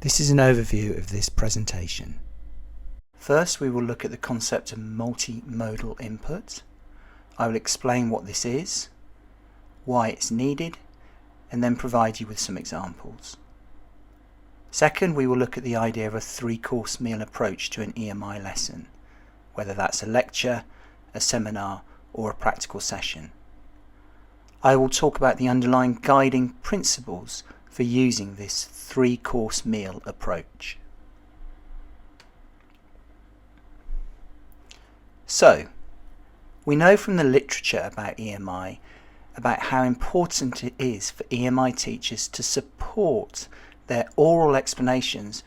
This is an overview of this presentation. First, we will look at the concept of multimodal input. I will explain what this is, why it's needed, and then provide you with some examples. Second, we will look at the idea of a three-course meal approach to an EMI lesson, whether that's a lecture, a seminar, or a practical session. I will talk about the underlying guiding principles for using this three-course meal approach. So, we know from the literature about EMI about how important it is for EMI teachers to support their oral explanations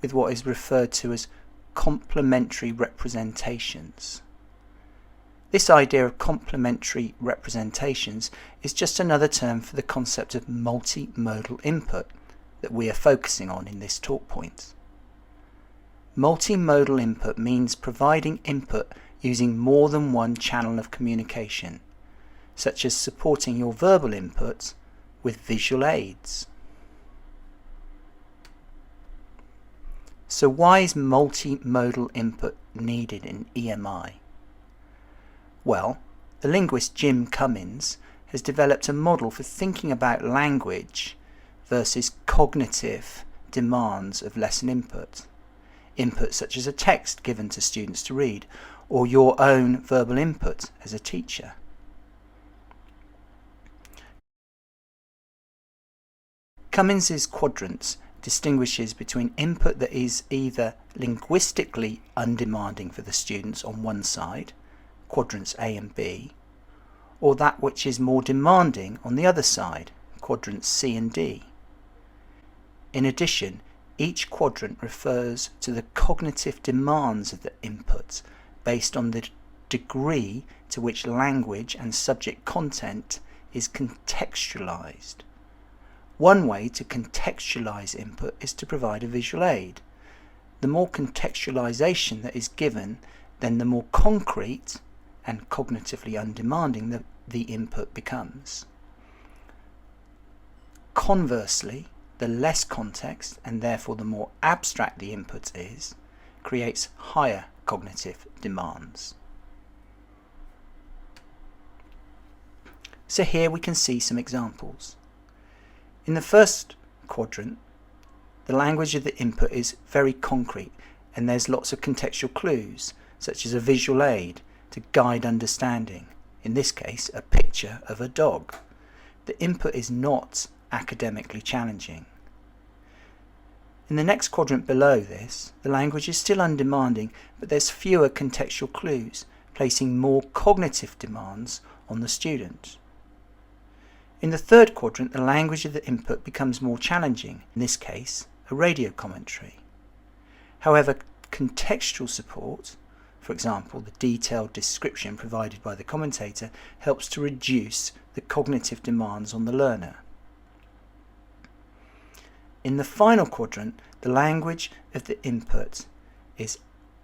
with what is referred to as complementary representations. This idea of complementary representations is just another term for the concept of multimodal input that we are focusing on in this talk point. Multimodal input means providing input using more than one channel of communication, such as supporting your verbal input with visual aids. So why is multimodal input needed in EMI? Well, the linguist Jim Cummins has developed a model for thinking about language versus cognitive demands of lesson input. Input such as a text given to students to read, or your own verbal input as a teacher. Cummins' quadrants distinguishes between input that is either linguistically undemanding for the students on one side, quadrants A and B, or that which is more demanding on the other side, quadrants C and D. In addition, each quadrant refers to the cognitive demands of the input based on the degree to which language and subject content is contextualized. One way to contextualize input is to provide a visual aid. The more contextualization that is given, then the more concrete and cognitively undemanding the input becomes. Conversely, the less context, and therefore the more abstract the input is, creates higher cognitive demands. So here we can see some examples. In the first quadrant, the language of the input is very concrete, and there's lots of contextual clues, such as a visual aid to guide understanding, in this case a picture of a dog. The input is not academically challenging. In the next quadrant below this, the language is still undemanding, but there's fewer contextual clues, placing more cognitive demands on the student. In the third quadrant, the language of the input becomes more challenging, in this case a radio commentary. However, contextual support, for example, the detailed description provided by the commentator, helps to reduce the cognitive demands on the learner. In the final quadrant, the language of the input is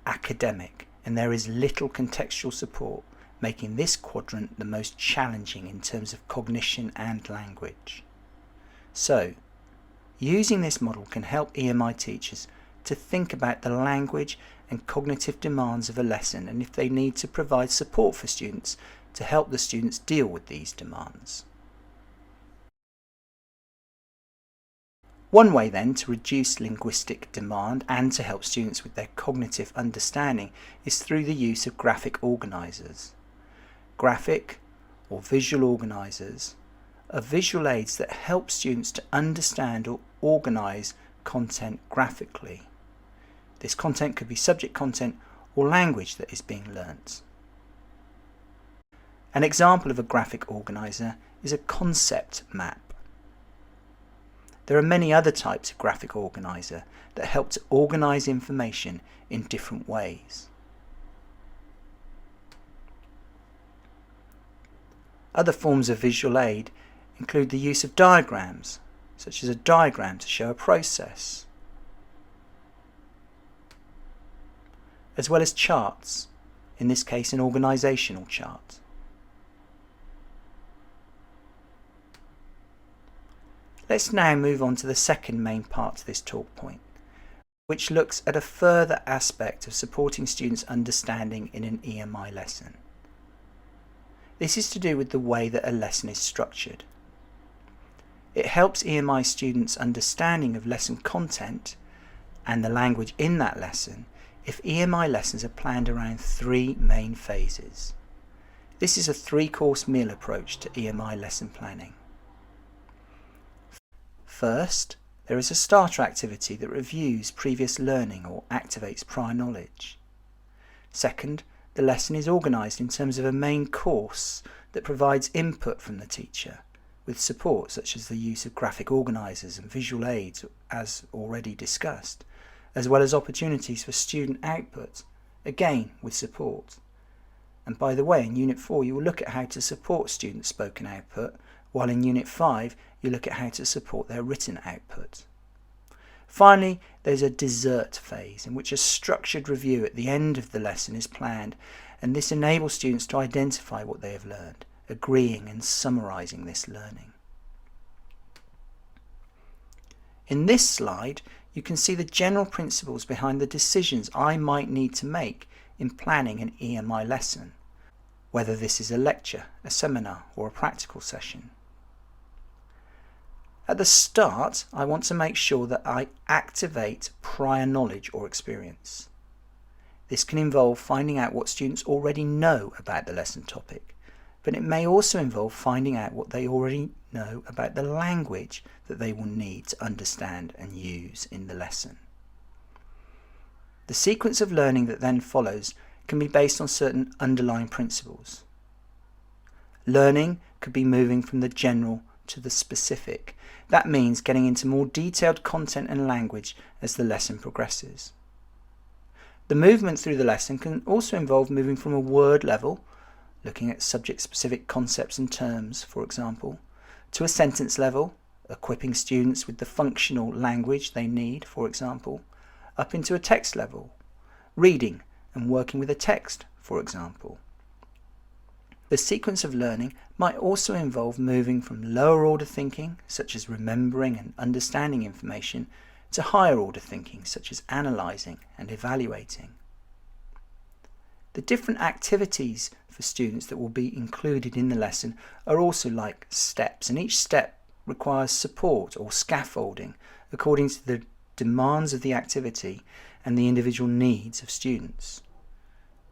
academic, and there is little contextual support, making this quadrant the most challenging in terms of cognition and language. So, using this model can help EMI teachers to think about the language and cognitive demands of a lesson, and if they need to provide support for students to help the students deal with these demands. One way then to reduce linguistic demand and to help students with their cognitive understanding is through the use of graphic organisers. Graphic or visual organisers are visual aids that help students to understand or organise content graphically. This content could be subject content or language that is being learnt. An example of a graphic organiser is a concept map. There are many other types of graphic organiser that help to organise information in different ways. Other forms of visual aid include the use of diagrams, such as a diagram to show a process, as well as charts, in this case an organisational chart. Let's now move on to the second main part to this talk point, which looks at a further aspect of supporting students' understanding in an EMI lesson. This is to do with the way that a lesson is structured. It helps EMI students' understanding of lesson content and the language in that lesson if EMI lessons are planned around 3 main phases. This is a 3-course meal approach to EMI lesson planning. First, there is a starter activity that reviews previous learning or activates prior knowledge. Second, the lesson is organised in terms of a main course that provides input from the teacher, with support such as the use of graphic organisers and visual aids as already discussed, as well as opportunities for student output, again with support. And by the way, in Unit 4 you will look at how to support student spoken output, while in Unit 5 you look at how to support their written output. Finally, there's a dessert phase in which a structured review at the end of the lesson is planned, and this enables students to identify what they have learned, agreeing and summarising this learning. In this slide, you can see the general principles behind the decisions I might need to make in planning an EMI lesson, whether this is a lecture, a seminar, or a practical session. At the start, I want to make sure that I activate prior knowledge or experience. This can involve finding out what students already know about the lesson topic, but it may also involve finding out what they already know about the language that they will need to understand and use in the lesson. The sequence of learning that then follows can be based on certain underlying principles. Learning could be moving from the general to the specific. That means getting into more detailed content and language as the lesson progresses. The movement through the lesson can also involve moving from a word level, looking at subject-specific concepts and terms, for example, to a sentence level, equipping students with the functional language they need, for example, up into a text level, reading and working with a text, for example. The sequence of learning might also involve moving from lower order thinking, such as remembering and understanding information, to higher order thinking, such as analysing and evaluating. The different activities for students that will be included in the lesson are also like steps, and each step requires support or scaffolding according to the demands of the activity and the individual needs of students.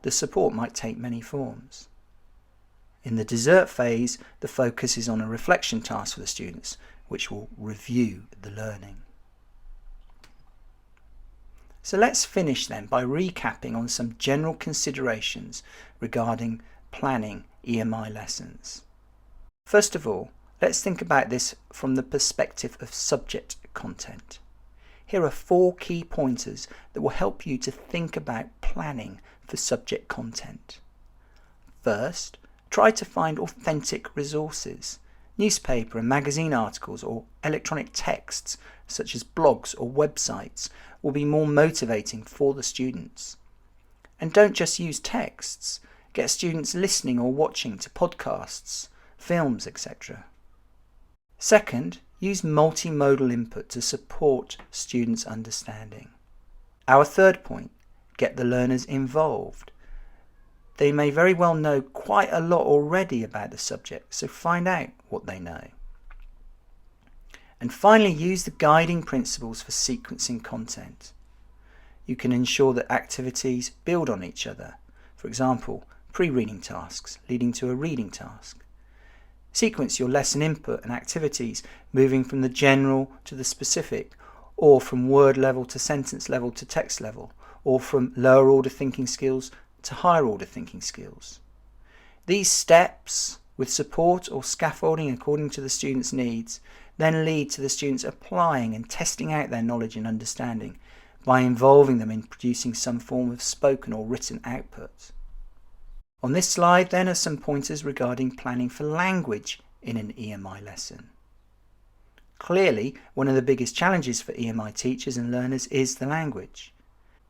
The support might take many forms. In the dessert phase, the focus is on a reflection task for the students, which will review the learning. So let's finish then by recapping on some general considerations regarding planning EMI lessons. First of all, let's think about this from the perspective of subject content. Here are 4 key pointers that will help you to think about planning for subject content. First, try to find authentic resources. Newspaper and magazine articles or electronic texts such as blogs or websites will be more motivating for the students. And don't just use texts. Get students listening or watching to podcasts, films, etc. Second, use multimodal input to support students' understanding. Our third point, get the learners involved. They may very well know quite a lot already about the subject, so find out what they know. And finally, use the guiding principles for sequencing content. You can ensure that activities build on each other. For example, pre-reading tasks leading to a reading task. Sequence your lesson input and activities moving from the general to the specific, or from word level to sentence level to text level, or from lower order thinking skills to higher order thinking skills. These steps, with support or scaffolding according to the student's needs, then lead to the students applying and testing out their knowledge and understanding by involving them in producing some form of spoken or written output. On this slide then are some pointers regarding planning for language in an EMI lesson. Clearly, one of the biggest challenges for EMI teachers and learners is the language.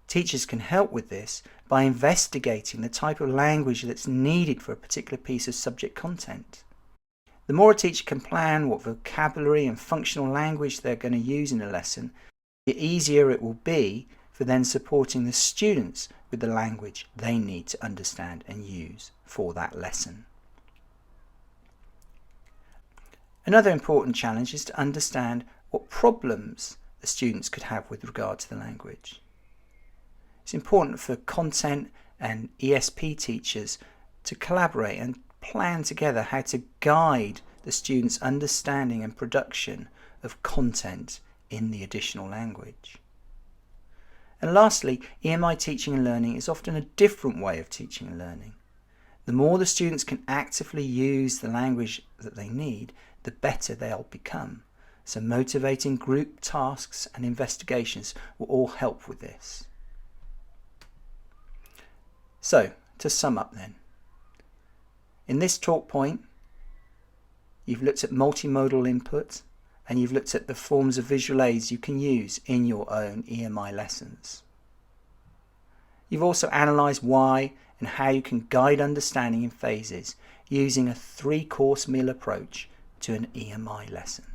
Teachers can help with this by investigating the type of language that's needed for a particular piece of subject content. The more a teacher can plan what vocabulary and functional language they're going to use in a lesson, the easier it will be for then supporting the students with the language they need to understand and use for that lesson. Another important challenge is to understand what problems the students could have with regard to the language. It's important for content and ESP teachers to collaborate and plan together how to guide the students' understanding and production of content in the additional language. And lastly, EMI teaching and learning is often a different way of teaching and learning. The more the students can actively use the language that they need, the better they'll become. So motivating group tasks and investigations will all help with this. So, to sum up then, in this talk point, you've looked at multimodal input and you've looked at the forms of visual aids you can use in your own EMI lessons. You've also analysed why and how you can guide understanding in phases using a 3-course meal approach to an EMI lesson.